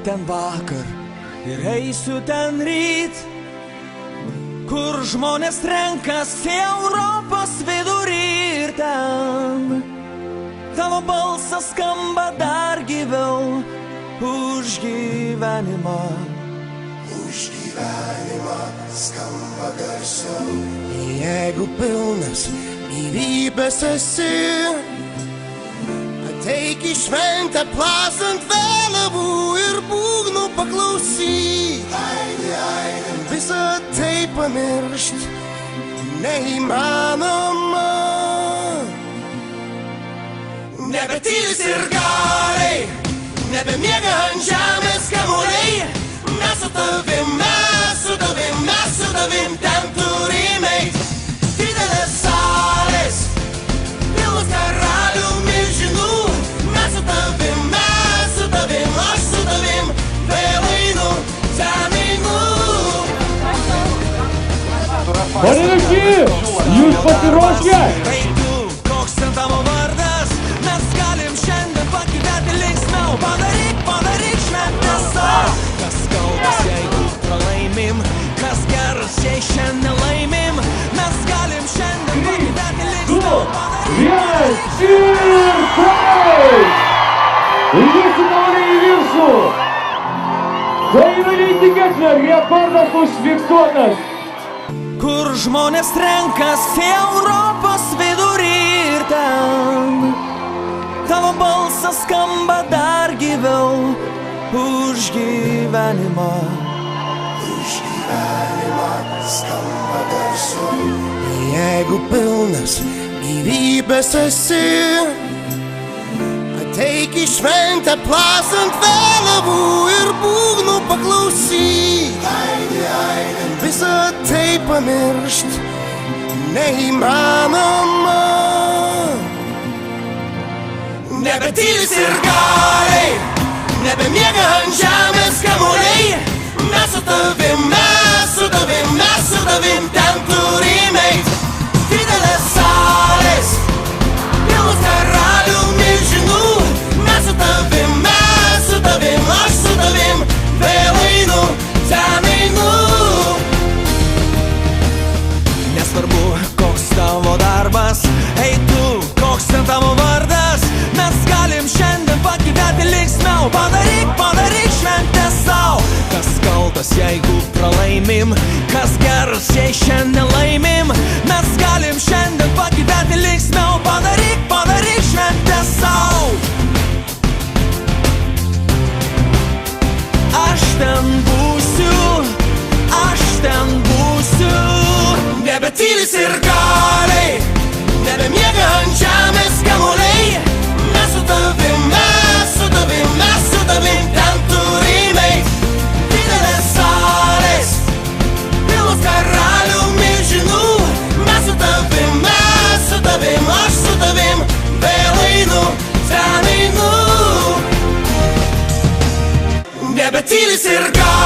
ten vakar ir eisiu ten ryt, kur žmonės renkasi Europos vidurį ir ten tavo balsas skamba dar gyviau už gyvenimą. Už gyvenimą skamba garsiau. Jeigu pilnas gyvybės esi, ateik į šventę plasant vėliavų ir būgnų paklausyk. Aidi, aidi, Visą tai pamiršt neįmanoma. Nebetylis ir galiai, nebemiega ant žemės kamuoliai. Mes su tavim, mes su tavim, mes su tavim ten turime eit. Didelės salės, pilnos karalių milžinų. Mes su tavim, aš su tavim, vėl einu, ten einu. Pareiški, jūs pasiruošę? Ei tu, koks ten tavo vardas, mes galim šiandien pagyventi linksmiau. Padaryk šventę sau. Kas kaltas, jeigu pralaimim, kas geras, jei šiandien laimim. Mes galim šiandien pagyventi linksmiau. Vienas ir tai! Jūsų kamuoliai į viršų! Tai yra neįtikėtina, rekordas užfiksuotas! Kur žmonės renkasi Europos vidurį ir ten tavo balsas skamba dar gyviau už gyvenimą. už gyvenimą skamba garsiau. Jeigu pilnas gyvybės esi, ateik į šventę plasant vėliavų ir būgnų paklausyk. Aidi, aidi, Visą tai pamiršt neįmanoma. Nebetylis ir galiai, nebemiega ant žemės kamuoliai. Mes su tavim, mes su tavim, mes su tavim ten turime eit. Didelės salės, pilnos karalių milžinų. Mes su tavim, aš su tavim, vėl einu, ten einu. Nesvarbu, koks tavo darbas, ei tu, koks ten tavo vardas. Mes galim šiandien pagyventi linksmiau. Padaryk šventę sau. Kas kaltas, jeigu pralaimim, kas geras, jei šiandien laimim. Mes galim šiandien pagyventi linksmiau. Padaryk šventę sau. Aš ten būsiu. Nebetylis ir galiai, nebemiega ant žemės kamuoliai. Mes su tavim, mes su tavim ten turime eit. Didelės salės, pilnos karalių milžinų. Mes su tavim, aš su tavim, vėl einu, ten einu. Nebetylis ir galiai.